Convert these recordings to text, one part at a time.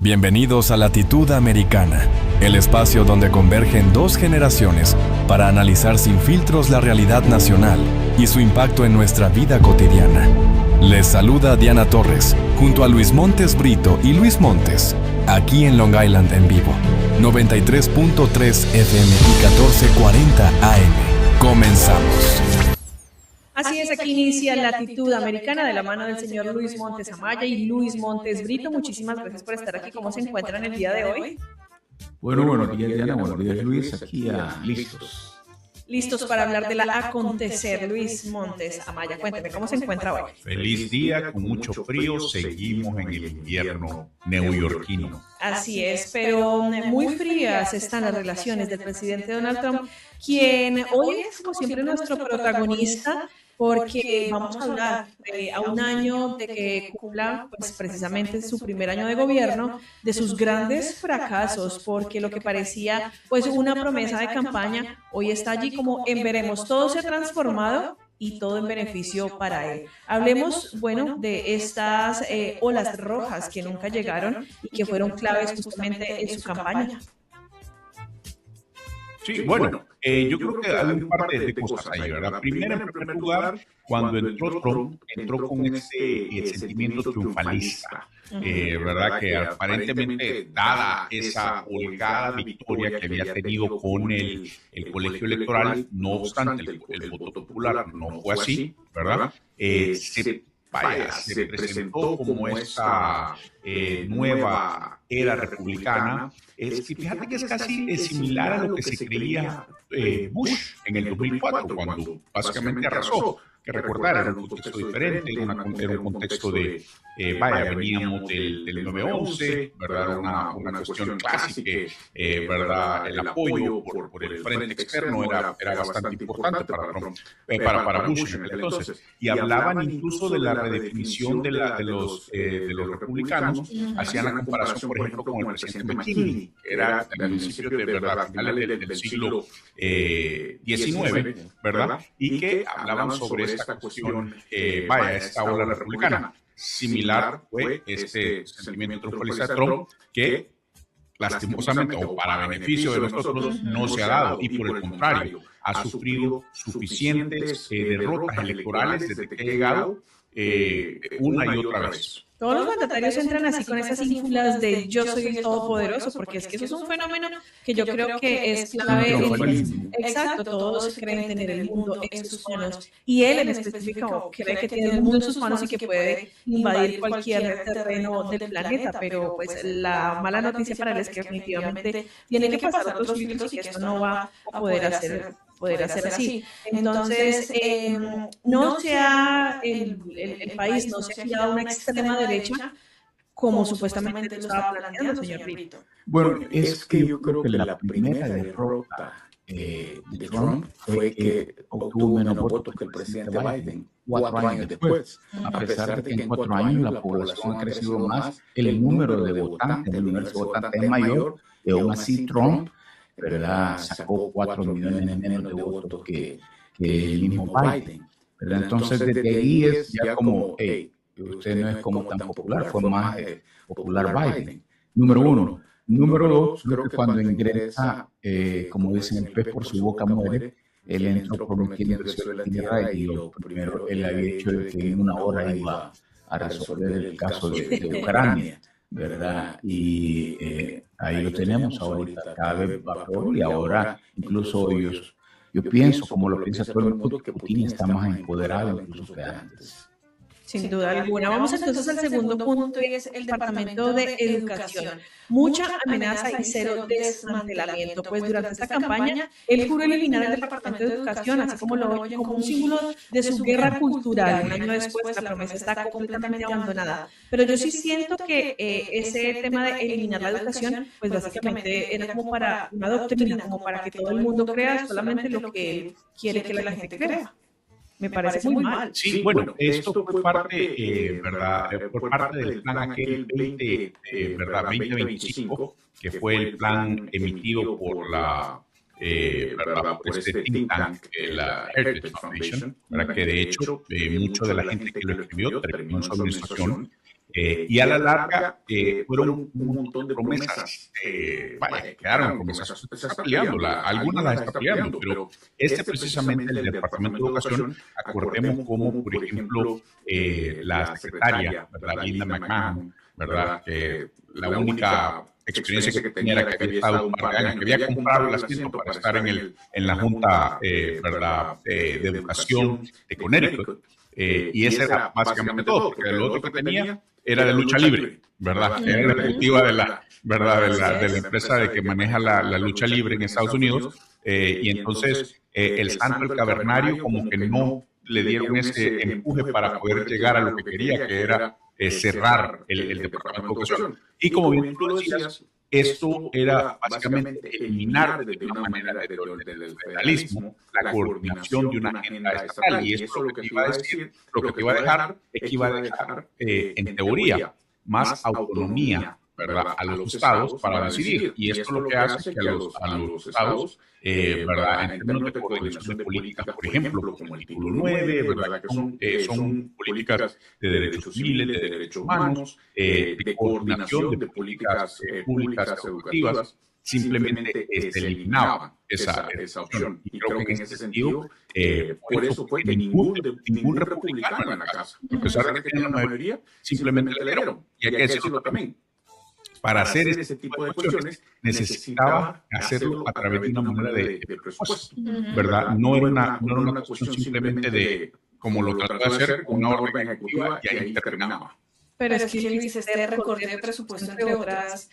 Bienvenidos a Latitud Americana, el espacio donde convergen dos generaciones para analizar sin filtros la realidad nacional y su impacto en nuestra vida cotidiana. Les saluda Diana Torres, junto a Luis Montes Brito y Luis Montes, aquí en Long Island en vivo, 93.3 FM y 1440 AM. Comenzamos. Así es, aquí inicia Latitud Americana de la mano del señor Luis Montes Amaya y Luis Montes Brito. Muchísimas gracias por estar aquí. ¿Cómo se encuentran el día de hoy? Bueno, buenos días, Diana. Buenos días, Luis. Aquí listos. Listos para hablar de la acontecer. Luis Montes Amaya, cuénteme, ¿cómo se encuentra hoy? Feliz día, con mucho frío, seguimos en el invierno neoyorquino. Así es, pero muy frías están las relaciones del presidente Donald Trump, quien hoy es, como siempre, nuestro protagonista, porque vamos a hablar a un año de que cumpla pues, precisamente su primer año de gobierno, de sus grandes fracasos, porque lo que parecía pues una promesa de campaña, hoy está allí como en veremos, todo se ha transformado y todo en beneficio para él. Hablemos, bueno, de estas olas rojas que nunca llegaron y que fueron claves justamente en su campaña. Sí, bueno, yo creo que hay un par de cosas ahí, ¿verdad? Primero, en primer lugar, cuando entró Trump, entró con ese sentimiento triunfalista, ¿verdad? Que aparentemente, dada esa holgada victoria que había tenido con el colegio electoral, no obstante, el voto popular no fue así, ¿verdad? Se presentó como esta nueva era republicana. Fíjate que es casi similar a lo que se creía Bush en el 2004, cuando básicamente arrasó. Que recordar, era un contexto diferente, era un contexto de, veníamos del 9/11, ¿verdad? Una cuestión clásica, ¿verdad? El apoyo por el frente externo era bastante importante para Trump, para Bush en aquel entonces. Y hablaban incluso de la redefinición de los republicanos, hacían la comparación, por ejemplo, con el presidente McKinley, que era al principio de, ¿verdad? Finales del siglo XIX, ¿verdad? Y que hablaban sobre esta cuestión, esta ola republicana. Similar fue este sentimiento triunfalista de Trump que lastimosamente o para beneficio de nosotros no se ha dado y por el contrario ha sufrido suficientes derrotas electorales desde que ha llegado una y otra vez. Todos los mandatarios entran así con esas ínfulas de yo soy el todopoderoso, porque es que eso es un fenómeno que yo creo que es clave. Exacto, todos creen tener el mundo en sus manos y él en específico cree que tiene el mundo en sus manos y que puede invadir cualquier terreno del planeta, pero pues la mala noticia para él es que definitivamente tiene que pasar otros filtros y que esto no va a poder hacer así. Entonces, no sea el país no se ha girado a una extrema derecha como supuestamente lo estaba planteando, señor Brito. Bueno, es que yo creo que la primera derrota de Trump fue que obtuvo menos votos que el presidente Biden 4 años después. A pesar de que en 4 años la población ha crecido más, el número de votantes es mayor, y aún así Trump, ¿verdad? Sacó 4 millones menos de votos que el mismo Biden, ¿verdad? Entonces, desde ahí es ya como, usted no es como tan popular, fue más popular Biden, número uno. Número dos, creo que cuando ingresa, como dicen, el pez por su boca muere, él entró prometiendo el cielo y la tierra y lo primero, él había dicho que en 1 hora iba a resolver el caso de Ucrania, ¿verdad? Y ahí lo tenemos ahorita, cada vez va peor y ahora incluso yo pienso, como lo piensa todo el mundo, que Putin está más empoderado incluso que antes. Sin duda alguna. Vamos entonces al segundo punto y es el Departamento de Educación. Mucha amenaza y cero desmantelamiento. Pues durante esta campaña, él juró eliminar el Departamento de Educación, así como lo oye, como un símbolo de su guerra cultural. Un año después, la promesa está completamente abandonada. Pero yo sí siento que ese tema de eliminar la educación, pues básicamente era como para una doctrina, como para que todo el mundo crea solamente lo que él quiere que la gente crea. Me parece muy mal. Sí, bueno, esto fue parte, ¿verdad? Por parte del plan aquel 2025, que fue el plan emitido por la, ¿verdad? Por este think tank, la Heritage Foundation, ¿verdad? Que de hecho, mucha de la gente que lo escribió terminó en su administración. Y a la larga fueron un montón de promesas, quedaron promesas, se está peleando, algunas las está peleando, pero precisamente el Departamento de Educación, acordemos como, por ejemplo, la secretaria, ¿verdad? Linda McMahon, ¿verdad? Que la única experiencia que tenía era que había estado un par de años, que había comprado el asiento para estar en la Junta ¿verdad? De Educación de Connecticut. Y ese era básicamente todo, porque lo otro que tenía era de lucha libre, ¿verdad? Era la ejecutiva de la, ¿verdad? de la empresa de que maneja la lucha libre en Estados Unidos. Y entonces el santo, el cavernario, como que no le dieron ese empuje para poder llegar a lo que quería, que era cerrar el Departamento de Educación. Y como bien tú lo decías, esto era básicamente eliminar de una manera del federalismo la coordinación de una agenda estatal. Y esto lo que iba a decir, lo que iba a dejar es que iba a dejar, en teoría, más autonomía, ¿verdad? A los estados para decidir. Y esto lo que hace que a los estados, ¿verdad? En términos de coordinación de políticas, por ejemplo, como el artículo 9, ¿verdad? Que son políticas de derechos civiles, de derechos humanos, de coordinación de políticas públicas educativas, simplemente eliminaban esa opción. Y creo que en ese sentido, por eso fue que ningún republicano en la casa, a pesar de que tenían la mayoría, simplemente le dieron. Y hay que decirlo también. Para hacer ese tipo de cuestiones necesitaba hacerlo a través de una manera de presupuesto, ¿verdad? No era una cuestión simplemente de, como lo trató de hacer, una orden ejecutiva y ahí terminaba. Pero es que Luis, este recorte de presupuesto, entre otras,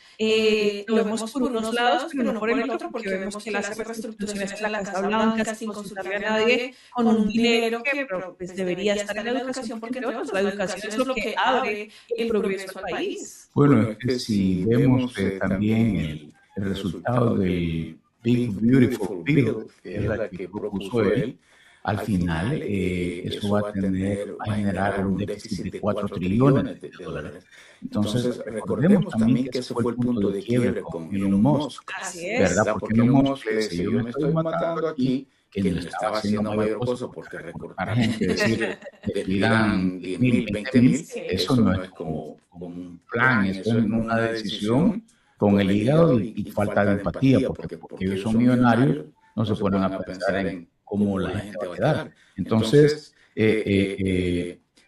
lo vemos por unos lados, pero no por el otro, porque vemos que él hace reestructuraciones en la Casa Blanca sin consultarle a nadie, con un dinero que pues, debería estar en la educación, porque la educación es lo que abre el progreso al país. Bueno, es que si vemos también el resultado del Big Beautiful Bill, que es la que propuso él, al final eso va a generar un déficit de 4 trillones de dólares. Entonces, recordemos también que ese fue el punto de quiebre con Elon Musk, ¿verdad? Porque Elon Musk le decía, yo me estoy matando aquí, que no estaba haciendo mayor cosa porque recortar gente, decir, que pidan 10,000, 20,000, eso no es como un plan, eso es una decisión con el hígado y falta de empatía, porque ellos son millonarios, no se ponen a pensar en cómo la gente va a quedar. Entonces,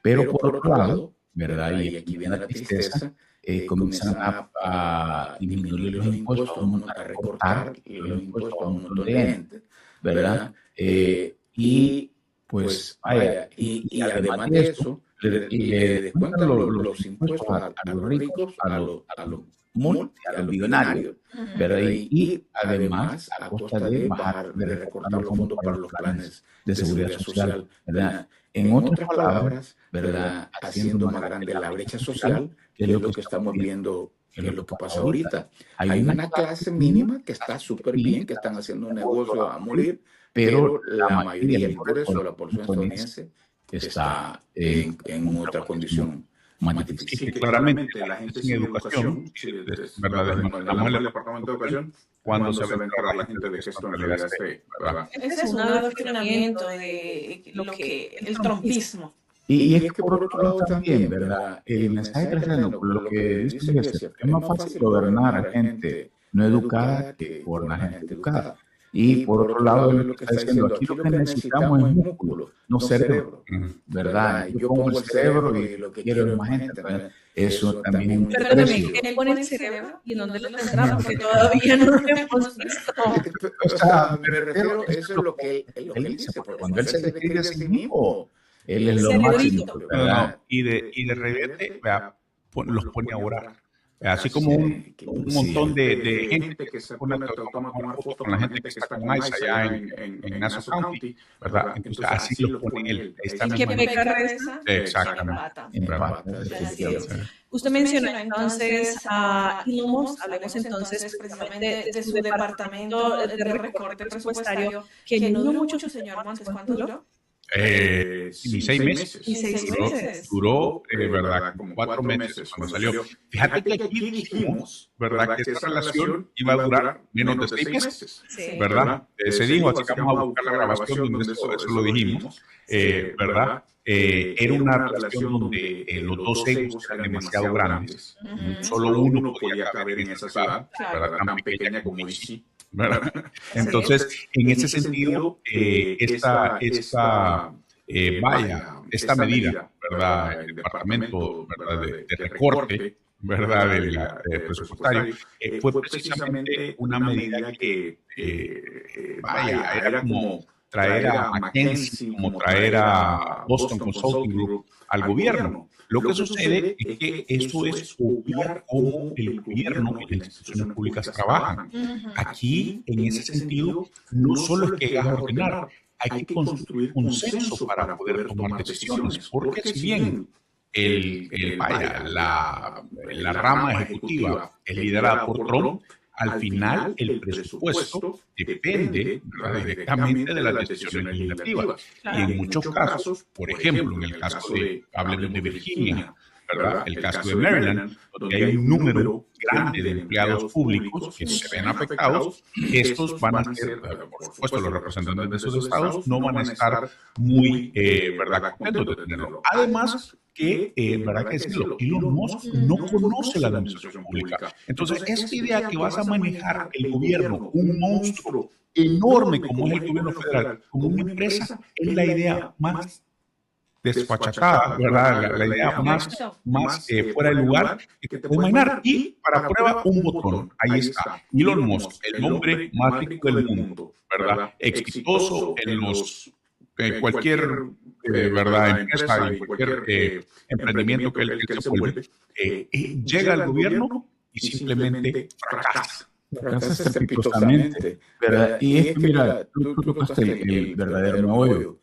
pero por otro lado, ¿verdad? Y aquí viene la tristeza, comienzan a disminuir los impuestos, a recortar los impuestos a un montón de gente, ¿verdad? Y pues, vaya, y además de eso, le descuentan los impuestos a los ricos, a los millonarios, ¿verdad? Y además a costa de recortar los fondos para los planes de seguridad social, ¿verdad? En otras palabras, ¿verdad? Haciendo más grande la brecha social, que es lo que estamos viendo, que es lo que pasa ahorita. Hay una clase mínima que está súper bien, que están haciendo un negocio a morir, pero la mayoría, y por eso la población estadounidense está en otra condición. Sí, que claramente la gente sin educación, ¿verdad? Estamos en el Departamento de Educación, cuando se va a encargar la gente de que esto en realidad esté, ¿verdad? Ese es un adoctrinamiento de lo que el trumpismo. Y es que por otro lado también, ¿verdad? El mensaje cristiano, lo que dice es más fácil gobernar a gente no educada que gobernar a gente educada. Y por otro lado, lo que está diciendo, aquí lo que necesitamos es músculo, no cerebro, ¿verdad? Yo pongo el cerebro y lo que quiero es más gente, ¿verdad? Eso también es un precio. Pero también, ¿qué pone el cerebro y en dónde lo tendrá? Porque todavía no lo hemos visto. O sea, me refiero, eso es lo que él dice, porque cuando él se describe a sí mismo, él es lo máximo, ¿verdad? Y de repente, los pone a orar. Así como un montón de gente que se pone a tomar fotos con la gente que está con ICE allá en Nassau County, ¿verdad? Entonces, así los pone él. ¿Y qué peca reza? Exactamente. Usted mencionó entonces a Elon Musk, hablemos entonces precisamente de su departamento de recorte presupuestario, que no duró mucho, señor Montes, ¿cuánto duró? Ni 6 meses. Duró, ¿verdad? Como 4 meses cuando salió. Fíjate que aquí dijimos, ¿verdad? Que esta relación iba a durar menos de 6 meses, ¿verdad? Se dijo, así que vamos a buscar la grabación donde eso lo dijimos, ¿verdad? era una relación donde los dos egos eran demasiado grandes. Solo uno podía caber en esa ciudad, ¿verdad? Tan pequeña como DC, ¿verdad? Entonces, en ese sentido, esta medida, ¿verdad? El departamento, ¿verdad? de recorte, ¿verdad? Del presupuestario, fue precisamente una medida que, era como traer a McKinsey, como traer a Boston Consulting Group al gobierno. Lo que sucede es que eso es obviar cómo el gobierno y las instituciones públicas trabajan. Aquí, en ese sentido, no solo es que llegas a ordenar, hay que construir consenso para poder tomar decisiones, porque si bien la rama ejecutiva es liderada por Trump, al final el presupuesto depende, ¿verdad? Directamente de las decisiones legislativas. Y en muchos casos, por ejemplo, en el caso hablemos de Virginia, ¿verdad? El caso de Maryland, donde hay un número grande de empleados públicos que se ven afectados, estos van a ser, por supuesto, los representantes de esos estados no van a estar muy, ¿verdad?, contentos de tenerlo. Además, verdad que decirlo, Elon Musk no conoce la administración pública. Entonces, esta idea que vas a manejar el gobierno, un monstruo enorme como es el gobierno federal, como una empresa, es la idea más desfachatada, ¿verdad? La idea más fuera de lugar que te puede imaginar. Y para prueba, un botón. Ahí está. Elon Musk, el hombre más rico del mundo, ¿verdad? Exitoso en cualquier ¿verdad? Empresa, en cualquier emprendimiento que él se vuelve, llega al gobierno y simplemente fracasa. Fracasa estrepitosamente, ¿verdad? Y es que, mira, tú tocaste el verdadero meollo.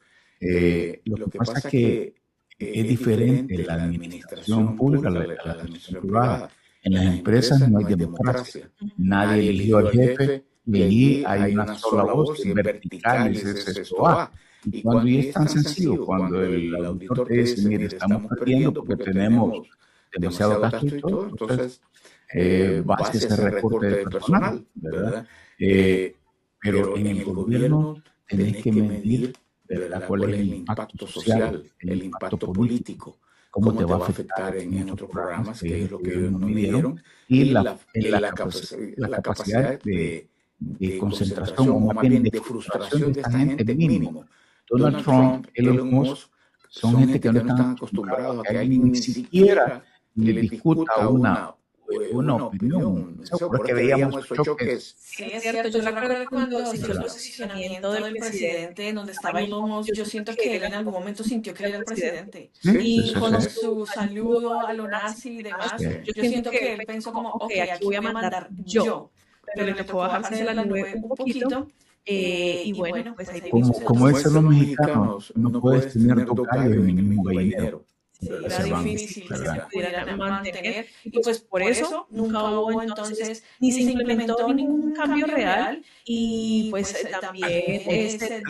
Lo que pasa es que es diferente la administración pública a la administración privada. En las empresas no hay democracia. Nadie eligió al jefe y allí hay una sola voz vertical, es esto va. Y cuando es tan sencillo, cuando el auditor te dice, mire, estamos perdiendo porque tenemos demasiado gasto y todo, entonces va a hacer ese recorte de personal, ¿verdad? Pero en el gobierno tenés que medir, ¿verdad?, cuál es el impacto social, el impacto político, cómo te va a afectar en otros programas, que es lo que ellos no midieron, y la capacidad de concentración, o más bien de frustración de esta gente mínimo. Donald Trump, Elon Musk, son gente que no están acostumbrados a que alguien ni siquiera le discuta una opinión. Porque veíamos esos choques. Sí, es cierto. Yo recuerdo cuando se hizo el posicionamiento del presidente, donde estaba Elon Musk, yo siento que él en algún momento sintió que él era el presidente. Y con su saludo a lo nazi y demás, yo siento que él pensó como, ok, aquí voy a mandar yo, pero le tocó bajarse de la nube un poquito. Y bueno, pues ahí como dicen los mexicanos, no puedes tener dos gallos en el mismo gallinero. Sí, era difícil que se pudieran mantener, y pues por eso nunca hubo entonces ni se implementó ningún cambio real, y pues también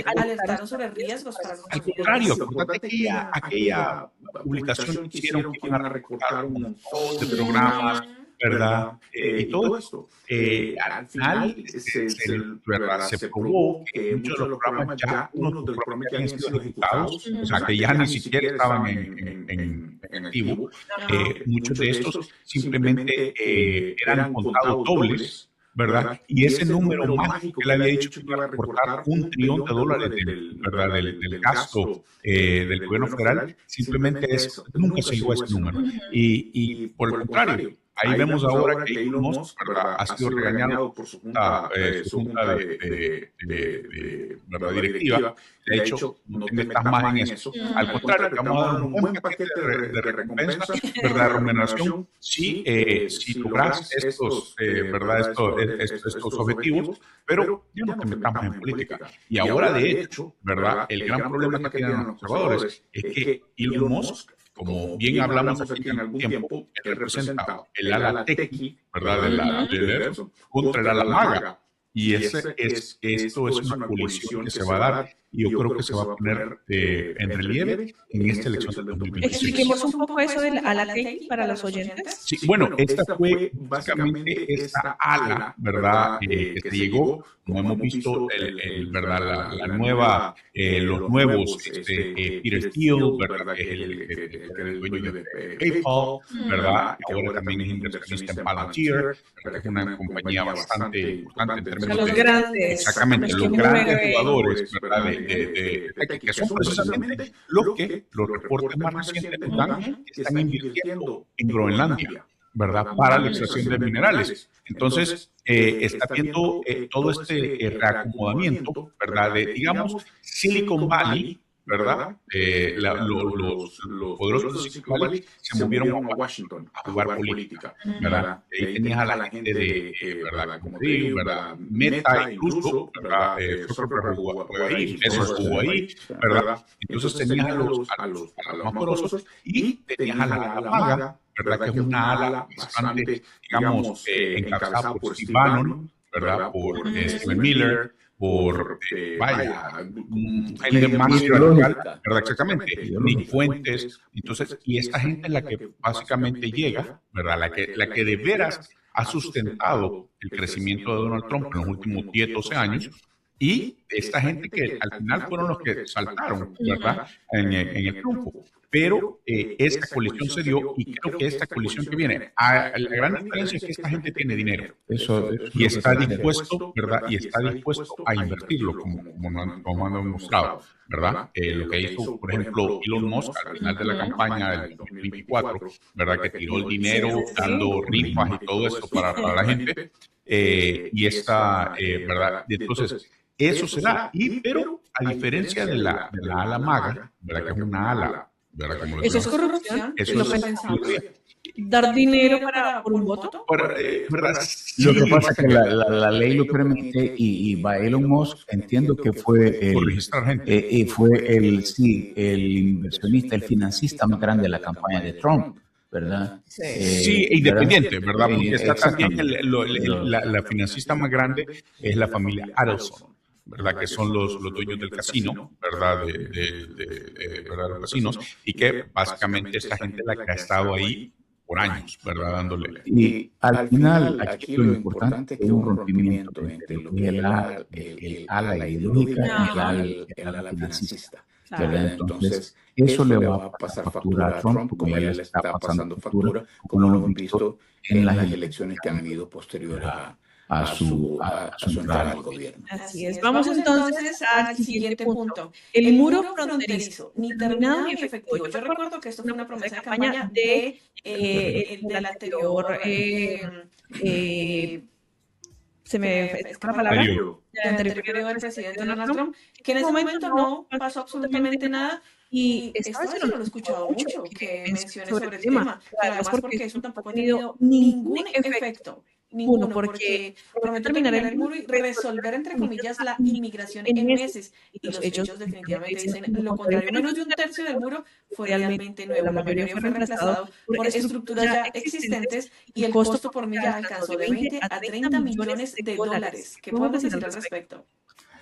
alertaron sobre riesgos para los Al contrario, aquella publicación que hicieron que iban a recortar un montón de programas, ¿verdad? Y todo esto. Al final se probó que muchos de los programas unos de los programas ya habían sido ejecutados, o sea, que ya ni siquiera estaban en activo. Muchos de estos simplemente eran contados dobles, ¿verdad? Y ese número mágico que le había dicho que iba a recortar $1 trillón del gasto del gobierno federal, simplemente nunca se llegó a ese número. Y por el contrario, ahí vemos ahora que Elon Musk, ¿verdad?, ha sido regañado por su junta directiva. De hecho, no te metas más en eso. Al contrario, te vamos a dar un buen paquete de recompensa, ¿verdad?, de remuneración, si logras estos objetivos, pero ya no te metamos en política. Y ahora, de hecho, ¿verdad?, el gran problema que tienen los conservadores es que Elon Musk, como bien hablamos aquí en algún tiempo, él representa el ala tequi, ¿verdad?, contra el ala maga. Y esto es una colisión que se va a dar y yo creo que se va a poner en relieve en esta elección del 2026. Expliquemos un poco eso del ala Katie para los oyentes. Sí, bueno, esta fue básicamente esta ala, ¿verdad? Que se llegó, como hemos visto, ¿verdad? La nueva, los nuevos, Peter Thiel, ¿verdad? Que es el dueño de PayPal, ¿verdad? Ahora también es inversionista en Palantir, ¿verdad? Que es una compañía bastante importante en términos de... Los grandes. Exactamente, los grandes jugadores, ¿verdad? Que son precisamente los que los reportes más recientes nos dan que están invirtiendo en Groenlandia, ¿verdad? Para la extracción de minerales. Entonces, está viendo todo este reacomodamiento, ¿verdad? De, digamos, Silicon Valley, ¿verdad? Los poderosos de Silicon Valley se movieron a Washington a jugar política, ¿verdad? Ahí tenías a la gente de, ¿verdad? Como digo, ¿verdad? Meta incluso, ¿verdad? Zuckerberg jugó ahí, eso jugó ahí, ¿verdad? Entonces tenías a los más poderosos y tenías a la maga, ¿verdad? Que es una ala bastante, digamos, encabezada por Steve Bannon, ¿verdad? Por Stephen Miller, por, vaya, gente más radical, ¿verdad? Exactamente, Nick Fuentes. Entonces, y esta gente es la que básicamente llega, ¿verdad? La que de veras ha sustentado el crecimiento de Donald Trump en los últimos 10, 12 años. Y esta gente que al final fueron los que saltaron, ¿verdad? En el triunfo. Pero esta colisión se dio y creo que esta colisión que viene, la gran diferencia es que esta gente tiene dinero y está dispuesto, ¿verdad? Y está dispuesto a invertirlo, como han demostrado, ¿verdad? Lo que hizo, por ejemplo, Elon Musk al final de la campaña del 2024, ¿verdad? Que tiró el dinero dando rifas y todo esto para la gente. Y esta, ¿verdad? Entonces, eso se da, pero a diferencia de la ala maga, ¿verdad? Que es una ala, ¿verdad? Como eso es corrupción, eso es pensamos. Dar dinero por un voto. ¿Verdad? Sí, lo que pasa es que la ley lo permite y va Elon Musk, entiendo que fue el inversionista, el financista más grande de la campaña de Trump, ¿verdad? Sí, independiente, ¿verdad? Porque está también la financista más grande es la familia Adelson, ¿verdad? Que son los dueños del casino, ¿verdad? ¿Verdad? Los casinos, y que básicamente esta gente es la que ha estado ahí por años, ¿verdad? Dándole. Y al final, aquí lo importante es que hubo un rompimiento entre lo que el ala ideológica y el ala financista, ¿verdad? Entonces, eso le va a pasar factura a Trump, como ya le está pasando factura, como lo hemos visto en las elecciones que han habido posteriores a su entrada al gobierno. Así es. Vamos entonces al siguiente punto. El muro fronterizo, ni terminado ni efectivo. Yo recuerdo que esto fue una promesa de campaña del anterior, se me fue la palabra, del anterior periodo del presidente Donald Trump, que en ese momento no pasó absolutamente nada. Y esta vez yo no lo he escuchado mucho que mencione sobre el tema, además porque eso tampoco ha tenido ningún efecto. Ninguno, porque promete terminar el muro y resolver, entre comillas, la inmigración en meses. Y los hechos definitivamente dicen lo contrario. Menos de un tercio del muro fue realmente nuevo. La mayoría fue reemplazado por estructuras ya existentes y el costo por milla alcanzó de 20 a 30 millones de dólares. ¿Qué podemos decir al respecto?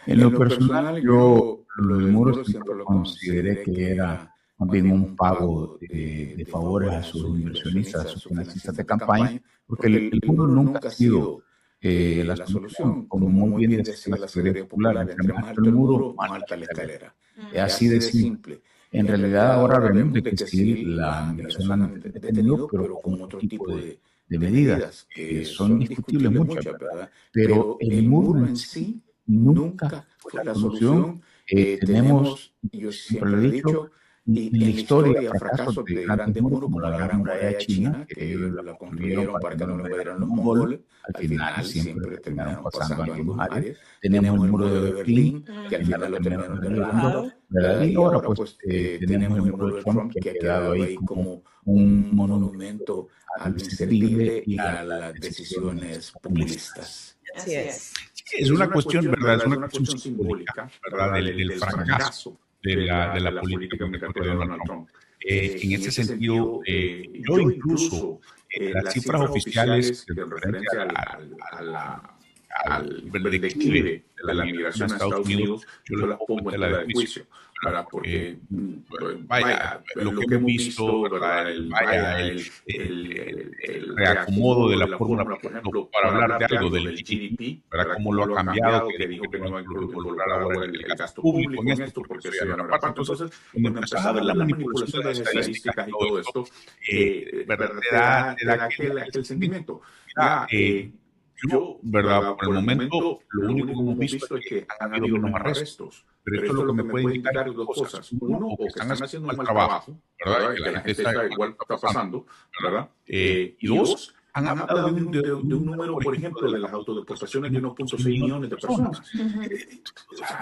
En lo personal, yo lo del muro siempre lo consideré que era más bien un pago de favores a sus inversionistas, a sus financistas de campaña, porque el muro nunca ha sido la solución. Como muy bien decía la Secretaría Popular, entre más alto el muro, más alta la escalera. Es así de simple. En realidad ahora vemos de que sí, la inversión la han detenido, pero con otro tipo de medidas que son discutibles muchas, ¿verdad? Pero el muro en sí nunca fue la solución. Tenemos, yo siempre lo he dicho, en la historia, fracasos de grandes muros como la Gran Muralla de China, que ellos la construyeron para que no lo invadieran los mongoles, al final siempre terminaron pasando en algunas áreas. Tenemos el muro de Berlín, que al final lo terminaron derribando, ¿verdad? Y ahora pues tenemos el muro de Trump, que ha quedado ahí como un monumento al inservible y a las decisiones populistas. Así es. Es una cuestión, ¿verdad? Es una cuestión simbólica, ¿verdad? Del fracaso de la política migratoria de Donald Trump. En ese sentido, yo incluso las cifras oficiales de referencia al declive de la migración a Estados Unidos, yo las pongo en tela de juicio, ¿verdad? Porque, vaya, lo que hemos visto, ¿verdad? El reacomodo de la fórmula, por ejemplo, para hablar de algo del GDP, ¿verdad? Cómo lo ha cambiado, que dijo que no va a involucrar ahora el gasto público en esto, porque eso ya no era parte. Entonces, cuando empezás a ver la manipulación de las estadísticas y todo esto, ¿verdad? Te da aquel sentimiento. Yo, ¿verdad? Por el momento, lo único que hemos visto es que han habido menos arrestos. Pero esto lo que me puede indicar dos cosas. Uno, o que están haciendo un mal trabajo, ¿verdad? Que la gente está igual está pasando, ¿verdad? Y dos, han hablado de un número, por ejemplo, de las autodeportaciones de 1.6 millones de personas.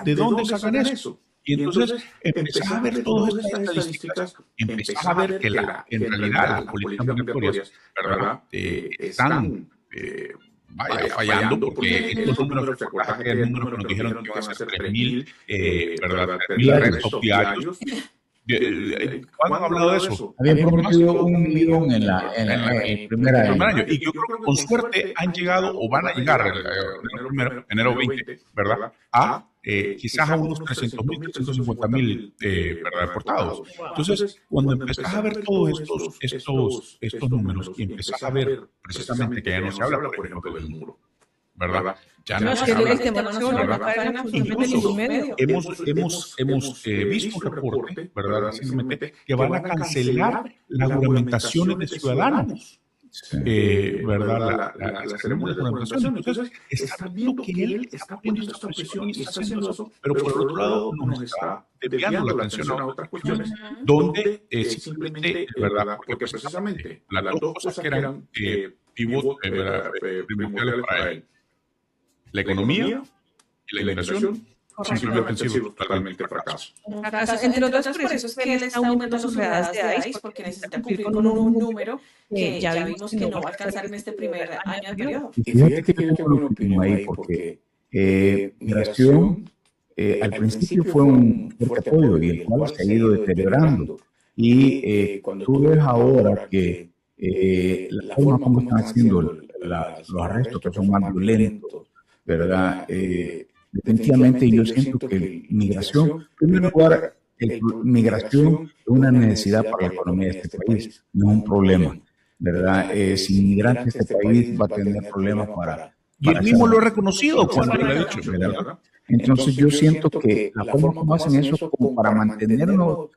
¿De dónde sacan eso? Y entonces empezás a ver todas estas estadísticas, empezás a ver que en realidad las políticas migratorias, ¿verdad? Están fallando, porque estos números, ¿recuerdas aquel número que nos dijeron que iban a ser 3.000, ¿verdad? 3.000 arrestos diarios? ¿Cuándo han hablado de eso? Habían prometido 1 millón en el primer año. Y yo creo que con suerte han llegado o van a llegar enero 20, ¿verdad? A quizás a unos 300.000, 350.000 deportados. Entonces, cuando empezás a ver todos estos números y empezás a ver precisamente que ya no se habla, por ejemplo, del muro, ¿verdad? Ya no se habla, ¿verdad? Incluso hemos visto un reporte, ¿verdad? Recientemente, que van a cancelar las juramentaciones de ciudadanos. ¿Verdad? Las ceremonias de juramentación. Entonces, está viendo que él está poniendo esta presión y está haciendo eso, pero por otro lado nos está desviando la atención a otras cuestiones, donde simplemente, ¿verdad? Porque precisamente las dos cosas que eran pivot primordiales para él, la economía y la inmigración, simplemente han sido totalmente fracaso. Entre otras, por eso es que él está aumentando sus redadas de ICE, porque necesita cumplir con un número que ya vimos que no va a alcanzar en este primer año de periodo. Y fíjate que yo tengo una opinión ahí, porque migración al principio fue un fuerte apoyo y el cual se ha ido deteriorando. Y cuando tú ves ahora que la forma como están haciendo los arrestos, que son más violentos, ¿verdad? Definitivamente yo siento que migración, en primer lugar, migración es una necesidad para la economía de este país, no es un problema, ¿verdad? Sin migrantes este país va a tener problemas para... Y él mismo lo ha reconocido cuando lo ha dicho, ¿verdad? Entonces yo siento que la forma como hacen eso es como para mantenernos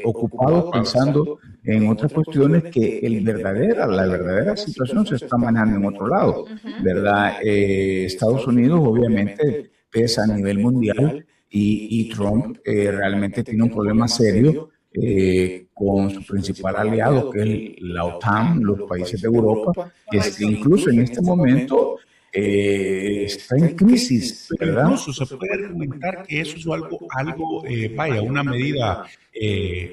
ocupados pensando en otras cuestiones que la verdadera situación se está manejando en otro lado, ¿verdad? Estados Unidos obviamente pesa a nivel mundial y Trump realmente tiene un problema serio con su principal aliado, que es la OTAN, los países de Europa, que incluso en este momento está en crisis, ¿verdad? Incluso se puede argumentar que eso es algo una medida,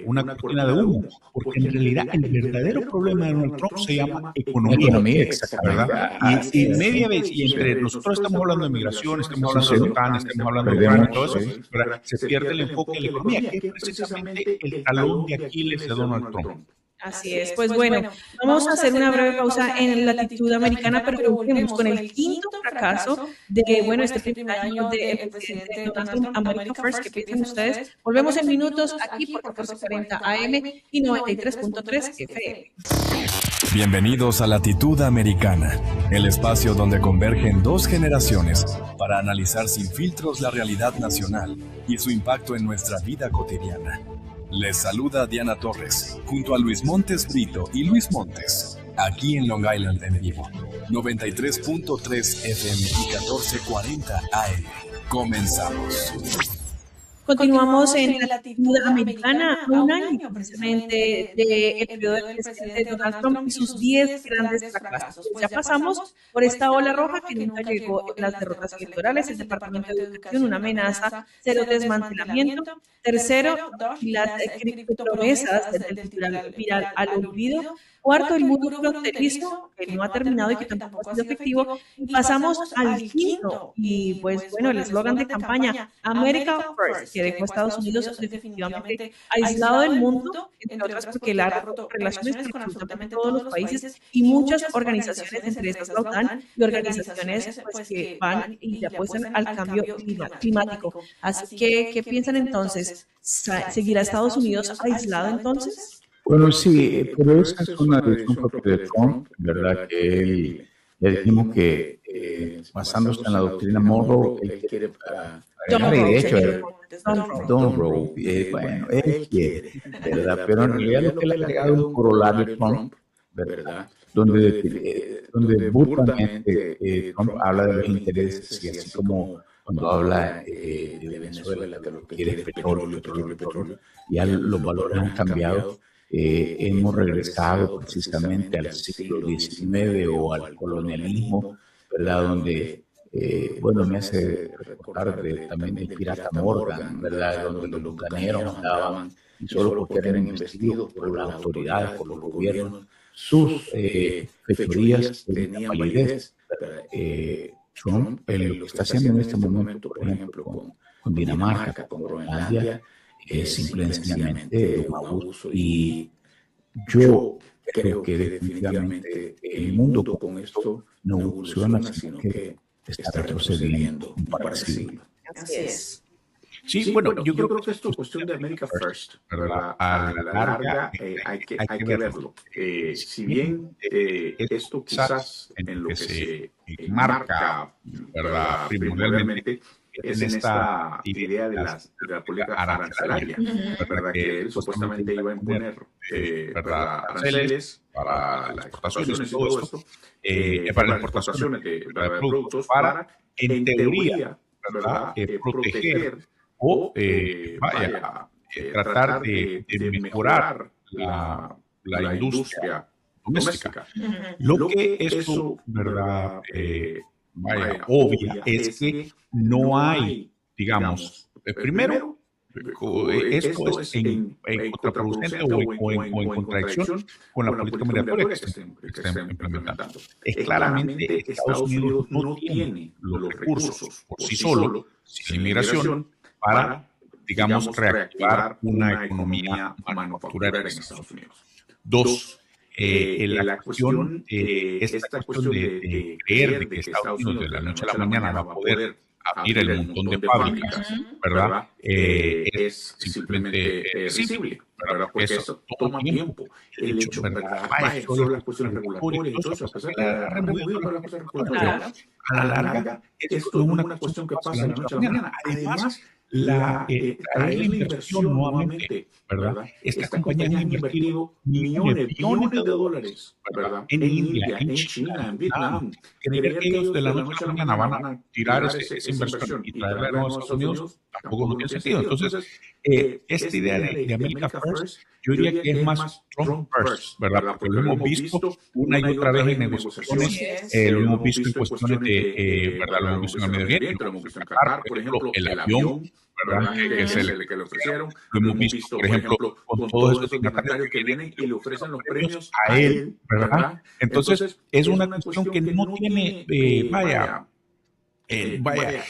una cortina de humo, porque en realidad el verdadero problema de Donald Trump se llama economía, ¿verdad? Y media vez, y entre nosotros estamos hablando de migración, estamos hablando de OTAN, estamos hablando de Ucrania y todo eso, ¿verdad? Se pierde el enfoque de la economía, que es precisamente el talón de Aquiles de Donald Trump. Así es, pues bueno, vamos a hacer una breve pausa en la latitud americana, pero volvemos con el quinto fracaso de, este primer año del presidente Donald Trump, America First, que piensan ustedes. Volvemos en minutos aquí por 1440 AM y 93.3 FM. Bienvenidos a Latitud Americana, el espacio donde convergen dos generaciones para analizar sin filtros la realidad nacional y su impacto en nuestra vida cotidiana. Les saluda Diana Torres, junto a Luis Montes Brito y Luis Montes, aquí en Long Island en vivo, 93.3 FM y 1440 AM. Comenzamos. Continuamos en la latitud americana, un año precisamente del periodo del presidente Donald Trump y sus 10 grandes fracasos. Ya pasamos por esta ola roja que nunca llegó, las derrotas electorales, el Departamento de Educación, una amenaza, cero desmantelamiento. Tercero, las criptopromesas del viral al olvido. Cuarto, el muro fronterizo, que no ha terminado y que tampoco ha sido efectivo. Y pasamos al quinto, y pues bueno, el eslogan de campaña, America First, quiere con Estados Unidos definitivamente aislado del mundo, entre otras porque él ha roto relaciones con absolutamente todos los países y muchas organizaciones, entre estas la OTAN y organizaciones pues, que van y le apuestan al cambio climático. Así que, ¿qué piensan entonces? ¿Seguirá Estados Unidos aislado entonces? Bueno, sí, pero esa es una decisión propia de Trump, ¿verdad? Que él, ya dijimos que basándose en la doctrina Monroe, él quiere de hecho, Don't Roe, bueno, él quiere, ¿verdad? Pero en realidad lo que le ha agregado un corolario Trump, ¿verdad? Donde burlamente Trump habla de los intereses y así como cuando habla de Venezuela, que lo que quiere es petróleo, ya los valores han cambiado. Hemos regresado precisamente al siglo XIX o al colonialismo, ¿verdad? Donde, bueno, me hace recordar también del pirata Morgan, ¿verdad? Donde los bucaneros andaban y solo porque eran investidos por las autoridades, por los gobiernos, sus fechorías tenían validez. Trump, lo que está haciendo en este momento, por ejemplo, con Dinamarca, con Groenlandia, es simple y sencillamente un abuso. Y yo creo que definitivamente el mundo con esto no evoluciona, sino que está retrocediendo un par de siglos. Así es. Sí, bueno, yo creo que esto es cuestión de America First, ¿verdad? A la larga hay que verlo. Si bien esto quizás en lo que se marca, ¿verdad? Primordialmente es en esta idea de la política arancelaria, ¿verdad? Que él supuestamente iba a imponer, ¿verdad? Aranceles para las exportaciones y todo esto, para las exportaciones de productos para, en teoría, ¿verdad? Proteger o tratar de mejorar la industria doméstica. Lo que eso, ¿verdad? Obvia es que no hay, digamos, primero, esto es en contraproducente o en contradicción con la política migratoria que están implementando. Es claramente Estados Unidos no tiene los recursos por sí solo, sin inmigración, para, digamos, reactivar una economía manufacturera en Estados Unidos. Dos, esta cuestión de creer de que Estados Unidos de la noche a la mañana va a poder abrir el montón de fábricas, ¿verdad? Es simplemente irresistible, ¿verdad? Porque eso toma tiempo. El hecho, ¿verdad? Son las cuestiones regulatorias y todo eso, a pesar de la removido todas las cuestiones regulatorias. A la larga, esto no es una cuestión que pasa de la noche a la mañana. Además, traer la inversión nuevamente, ¿verdad? Estas compañías han invertido billones de dólares, ¿verdad? En India, en China, en Vietnam. Creer que ellos de la noche a la mañana van a tirar esa inversión y traerla a los Estados Unidos tampoco no tiene sentido. Entonces, esta idea de America First, yo diría que es más Trump First, ¿verdad? Porque lo hemos visto una y otra vez en negociaciones, lo hemos visto en cuestiones de, ¿verdad? Lo hemos visto en el Medio Oriente, lo hemos visto en Qatar, por ejemplo, el avión, ¿verdad? Que es el que le ofrecieron. Lo hemos visto, por ejemplo, con todos estos dignatarios que vienen y le ofrecen los premios a él, ¿verdad? Entonces, es una cuestión que no tiene,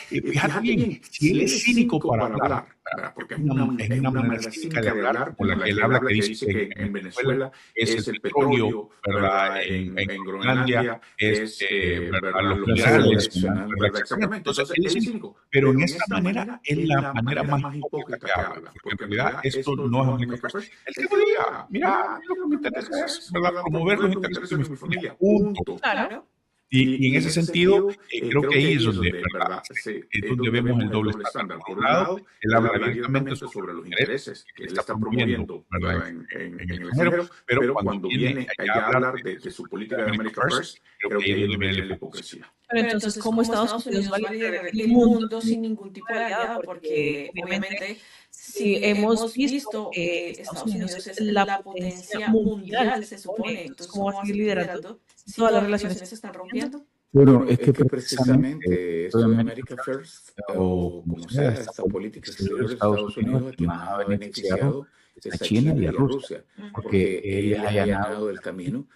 fíjate bien, si él es cínico para hablar, porque es una manera cínica de hablar, con la que él habla, que dice que en Venezuela es el petróleo, ¿verdad? En Groenlandia es, ¿verdad? Los minerales, ¿verdad? Exactamente. Entonces él es cínico, pero en esta manera es la manera más hipócrita que habla, porque en realidad esto no es America First. Él te diría, mira, lo que me interesa es, ¿verdad? Promover los intereses de mi familia, punto. Claro. Y en ese sentido, creo que ahí es donde, ¿verdad? Es donde vemos el doble estándar. Por un lado, él habla abiertamente sobre los intereses que él está promoviendo, ¿verdad? En el extranjero, pero cuando viene a hablar de su política de America First, creo que ahí es donde viene la hipocresía. Pero entonces, ¿cómo Estados Unidos va a liderar el mundo sin ningún tipo de aliado? Porque obviamente, si hemos visto que Estados Unidos es la potencia mundial, se supone, entonces, ¿cómo va a seguir liderando si todas las relaciones se están rompiendo? Bueno, es que precisamente esto de America First, o como sea, esta política exterior de Estados Unidos, que más ha beneficiado es a China y a Rusia, porque ellas han allanado el camino.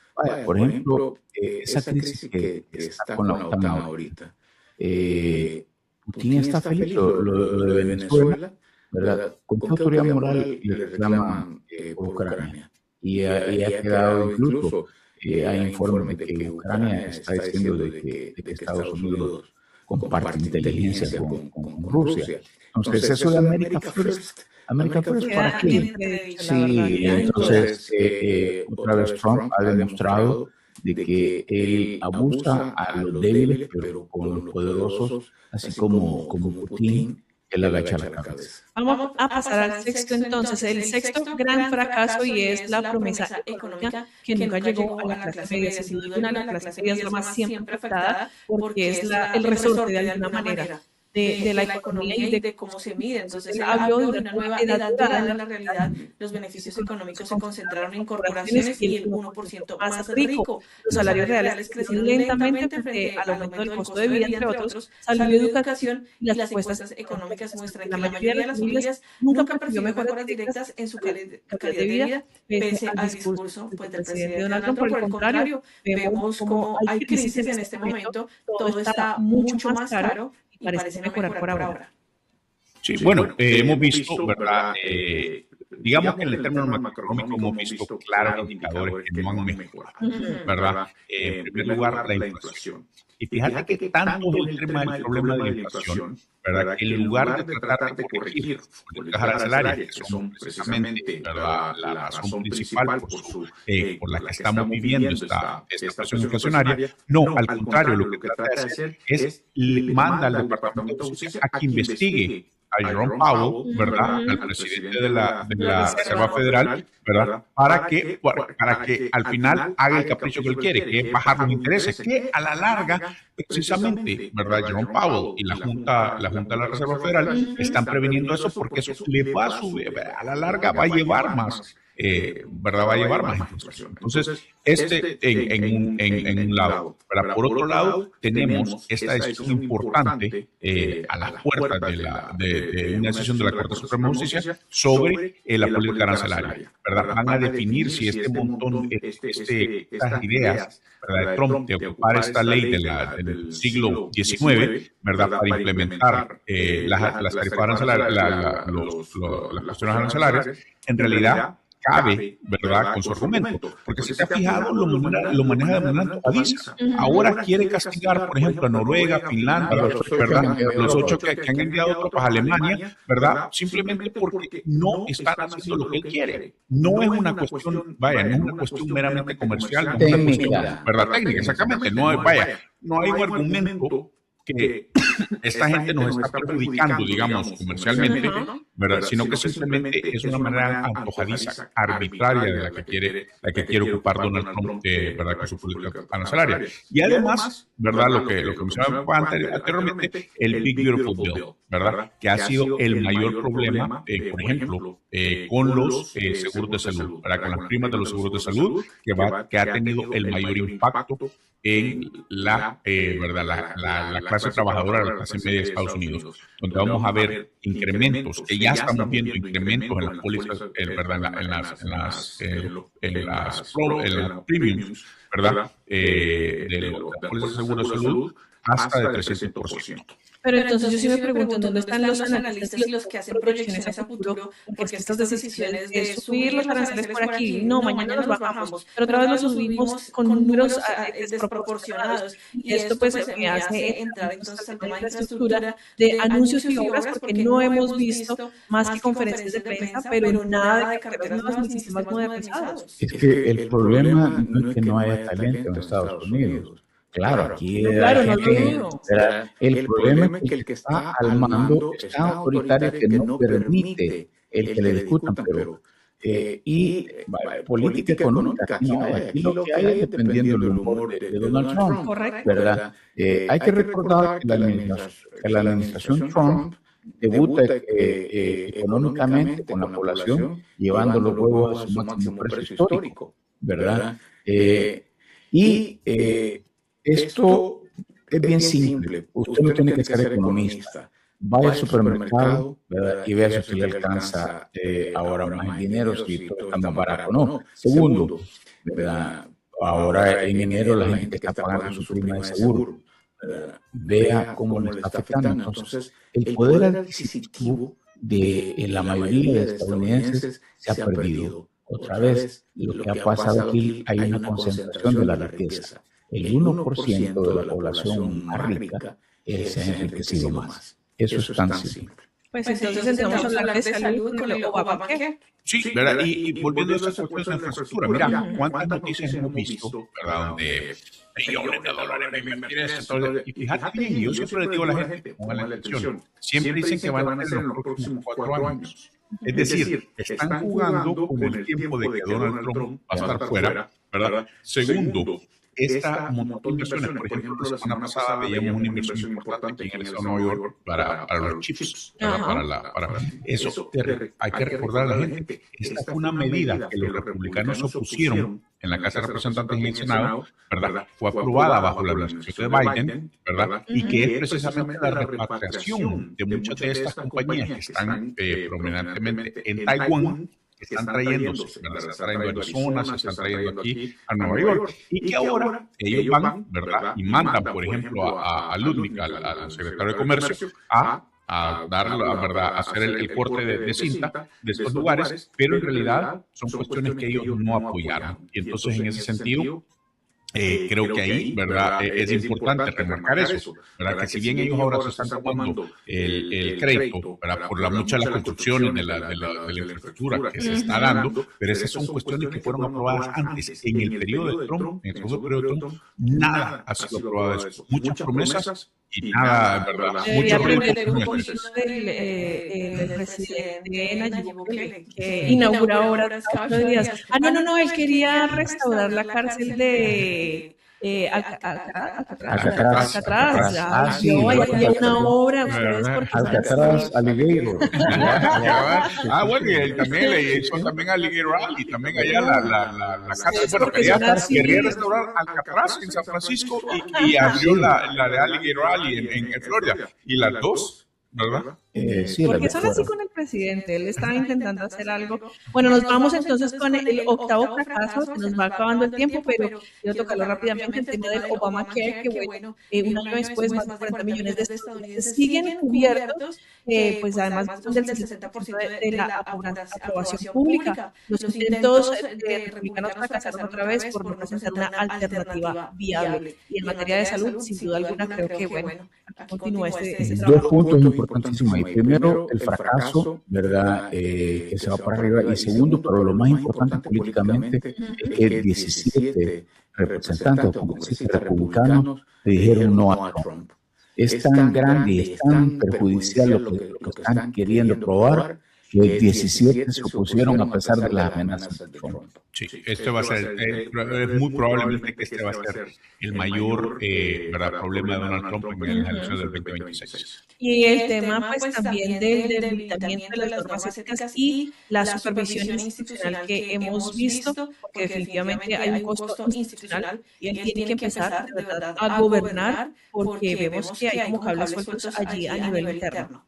Por ejemplo, esa crisis que está con la OTAN ahorita. Putin está feliz, lo de Venezuela, ¿verdad? ¿Con qué autoridad moral le reclaman por Ucrania? Y ha quedado incluso, hay informes de que Ucrania está diciendo de que Estados Unidos comparte inteligencia con Rusia. Entonces, eso de America First, ¿para qué? Sí, entonces, otra vez Trump ha demostrado de que él abusa a los débiles, pero con los poderosos, así como Putin, él agacha la cabeza. Vamos a pasar al sexto entonces, el sexto gran fracaso, y es la promesa económica que nunca llegó a la clase media. Sin duda alguna, la clase media es la más siempre afectada porque es el resorte de alguna manera de la economía y de cómo se mide. Entonces, habló de una nueva edad dorada en la realidad. Los beneficios económicos se concentraron en corporaciones y el 1% más rico. Los salarios reales crecieron lentamente frente al aumento del costo de vida, entre otros. Salud y educación, y las encuestas económicas muestran que la mayoría de las familias nunca percibió mejoras directas en su calidad de vida, pese al discurso del presidente Donald Trump. Por el contrario, vemos cómo hay crisis en este momento, todo está mucho más caro y parece mejorar por ahora. Sí, bueno, hemos visto, ¿verdad? Digamos que en el término macroeconómico hemos visto claros indicadores que no han mejorado, ¿verdad? En primer lugar, la inflación. Y fíjate que tanto es el tema del problema de la inflación, ¿verdad? Que en lugar de tratar de corregir políticas arancelarias, que son precisamente, ¿verdad?, la razón principal por la que estamos viviendo esta presión inflacionaria, no, al contrario, lo que trata de hacer es manda al Departamento de Justicia a que investigue a Jerome Powell, ¿verdad?, al presidente de la Reserva Federal, ¿verdad?, para que al final haga el capricho que él quiere, que es bajar los intereses, que a la larga, precisamente, ¿verdad?, Jerome Powell y la Junta de la Reserva Federal están previniendo eso, porque eso le va a subir, a la larga va a llevar más, ¿verdad?, va a llevar más inflación. Entonces, en un lado. ¿Verdad? Por otro lado, tenemos esta decisión importante a las puertas de una decisión de la Corte Suprema de Justicia sobre la política arancelaria, ¿verdad? Van a definir si este montón, estas ideas, ¿verdad?, de Trump de ocupar esta ley del siglo XIX, ¿verdad?, para implementar las tarifas arancelarias, las cuestiones arancelarias, en realidad cabe, ¿verdad?, con su argumento, porque si te has fijado, lo maneja de manera antojadiza. Ahora quiere castigar, por ejemplo, a Noruega, Finlandia, ¿verdad?, los 8 que han enviado tropas a Alemania, ¿verdad?, simplemente porque no están haciendo lo que él quiere. No es una cuestión, no es una cuestión meramente comercial, no es una cuestión, ¿verdad?, técnica, exactamente. No hay un argumento que esta gente nos está perjudicando, digamos, comercialmente, ¿verdad?, sino que simplemente es una manera antojadiza, arbitraria de la que quiere ocupar Donald Trump, ¿verdad?, con su política arancelaria. Y además, ¿verdad?, lo que mencionaba anteriormente, el Big Beautiful Bill, ¿verdad?, que ha sido el mayor problema, por ejemplo, con los seguros de salud, ¿verdad?, con las primas de los seguros de salud, que ha tenido el mayor impacto en la clase trabajadora, la clase media de Estados Unidos, donde vamos a ver incrementos, que ya estamos viendo incrementos en las pólizas, en las premiums, ¿verdad?, de las pólizas de seguro de salud, hasta de 300%. Pero entonces yo sí me pregunto, ¿dónde están los analistas y los que hacen proyecciones a futuro? Porque estas decisiones de subir los aranceles por aquí, no, mañana los bajamos, pero otra vez los subimos con números desproporcionados. Y esto pues me hace entrar entonces al tema de infraestructura, de anuncios y obras, porque no hemos visto más que conferencias de prensa, pero nada de carreteras nuevas ni sistemas modernizados. Es que el problema no es que no haya talento en Estados Unidos. Claro, aquí el problema es que el que está al mando es tan autoritario que no permite el que le discutan, pero política económica, no, aquí lo que hay es dependiendo del humor de Donald Trump, ¿verdad? Hay que recordar que la administración Trump debuta económicamente con la población, llevando los huevos a su máximo precio histórico, ¿verdad? Esto es bien simple. Usted no tiene que ser economista. Vaya al supermercado, ¿verdad?, y vea si le alcanza ahora más dinero, si todo está más barato o no. Segundo, ¿verdad?, ahora en enero la gente que está pagando su prima de seguro, ¿verdad?, vea cómo le está afectando. Entonces, el poder adquisitivo en la mayoría de estadounidenses se ha perdido. Otra vez, lo que ha pasado aquí, hay una concentración de la riqueza. El 1% de la población más rica se ha enriquecido más. Eso es tan simple. Pues entonces entramos a hablar de salud con el Obamacare. Sí, ¿verdad? Y volviendo a estas cuestiones de infraestructura, mira, cuántas noticias hemos visto, ¿verdad? Donde millones de dólares en invertir en esto. Y fíjate bien, yo siempre le digo a la gente, pongan la atención, siempre dicen que van a tener los próximos 4 años. Es decir, están jugando con el tiempo de que Donald Trump va a estar fuera, ¿verdad? Segundo, esta montón de inversiones, por ejemplo, la semana pasada veíamos una inversión importante aquí en el estado de Nueva York para los chips, para eso. Hay que recordar a la gente, esta fue una medida que los republicanos opusieron en la Casa de Representantes y en el Senado, ¿verdad? Fue aprobada bajo la administración de Biden, ¿verdad? Y que es precisamente la repatriación de muchas de estas compañías que están prominentemente en Taiwán, que están trayéndose, ¿verdad? Se están trayendo a Arizona, se están trayendo aquí a Nueva York, y que ahora ellos van, ¿verdad? Y mandan, por ejemplo, a Ludwig, al secretario de Comercio, a ¿verdad? A hacer el corte de cinta de estos lugares, pero en realidad son cuestiones que ellos no apoyaron. Y entonces, en ese sentido, creo que ahí, ¿verdad? Es importante remarcar eso, ¿verdad? Que si bien ellos ahora se están tomando el crédito, ¿verdad? Por muchas de las construcciones de la infraestructura que se está dando, pero esas son cuestiones que fueron aprobadas antes. En el periodo de Trump, en el segundo periodo de Trump, nada ha sido aprobado de eso. Muchas promesas y nada, ¿verdad? Debería aprender un poquito del presidente Nayib Bukele, que inaugura ahora cada 8 días. No, él quería restaurar la cárcel de Alcatraz. Sí, hay una obra. Alcatraz, Alligator. Bueno, y también hizo Alligator Alley, también allá la cárcel. Bueno, quería restaurar Alcatraz en San Francisco y abrió la de Alligator Alley en Florida. Y las dos, ¿verdad? Sí, porque son así con el presidente, él está intentando hacer algo. Bueno, nos vamos entonces con el octavo fracaso, se nos va acabando el tiempo, pero quiero tocarlo rápidamente, el tema del Obamacare, que bueno, un año después más de 40 millones de estadounidenses siguen cubiertos, pues además del 60% de la aprobación pública. Los intentos republicanos fracasaron otra vez por no presentar una alternativa viable. Y en materia de salud, sin duda alguna, creo que bueno, continúa este trabajo. 2 puntos importantísimos. Primero, el fracaso, ¿verdad? Que se va para arriba. Y segundo, pero lo más importante políticamente, es que 17 representantes o congresistas republicanos le dijeron no a Trump. Es tan grande y es tan perjudicial lo que están queriendo probar, que 17 se opusieron a pesar de las amenazas de Trump. Sí, este va a ser, es muy probablemente que este va a ser el mayor problema de Donald Trump en la elección del 2026. Y el tema pues también del debilitamiento de las normas éticas y la supervisión institucional que hemos visto, porque definitivamente hay un costo institucional y él tiene que empezar de verdad a gobernar, porque vemos que hay como cables sueltos allí a nivel interno.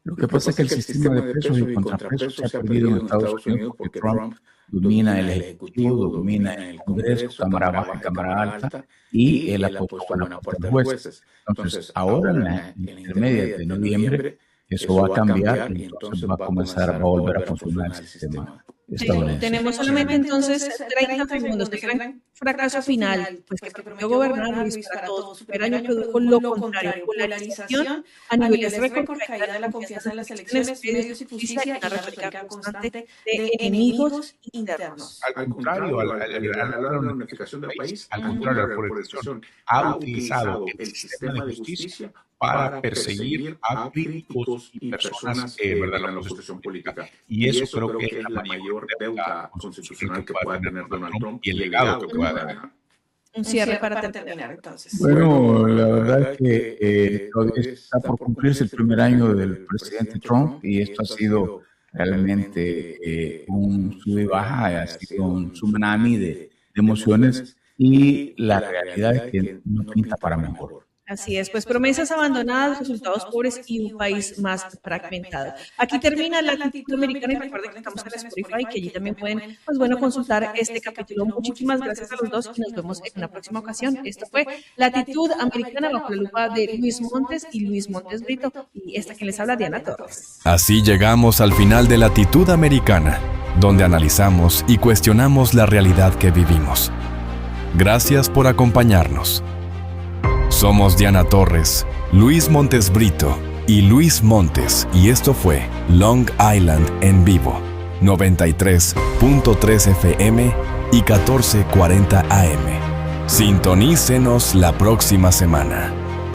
Lo que pasa es que el sistema de pesos y contrapesos se ha perdido en Estados Unidos porque Trump domina el Ejecutivo, domina el Congreso, Cámara Baja y Cámara Alta, y él apoya con la puerta de jueces. Entonces, ahora en la intermedia de noviembre, eso va a cambiar y entonces va a comenzar a volver a funcionar el sistema estadounidense. Tenemos solamente entonces 30 segundos de gran fracaso final, pues que permitió gobernar y para todos. El año produjo lo contrario, polarización a niveles récord, caída de la confianza en las elecciones, medios y justicia y una réplica constante de enemigos internos. Al contrario, a la unificación del país, al contrario, la polarización ha utilizado el sistema de justicia para perseguir a críticos y personas ¿verdad? La constitución política. Y eso creo que es la mayor deuda constitucional que pueda tener Donald Trump y el legado que pueda tener. Un cierre para terminar, entonces. Bueno, la verdad es que todavía está por cumplirse el primer año del presidente Trump y esto ha sido realmente un sub y baja, ha sido un tsunami de emociones y la realidad es que no pinta para mejor. Así es, pues promesas abandonadas, resultados pobres y un país más fragmentado. Aquí termina la Latitud Americana y recuerden que estamos en Spotify, que allí también pueden, pues bueno, consultar este capítulo. Muchísimas gracias a los dos y nos vemos en una próxima ocasión. Esto fue Latitud Americana bajo la lupa de Luis Montes y Luis Montes Brito y esta que les habla, Diana Torres. Así llegamos al final de Latitud Americana, donde analizamos y cuestionamos la realidad que vivimos. Gracias por acompañarnos. Somos Diana Torres, Luis Montes Brito y Luis Montes, y esto fue Long Island en vivo, 93.3 FM y 1440 AM. Sintonícenos la próxima semana.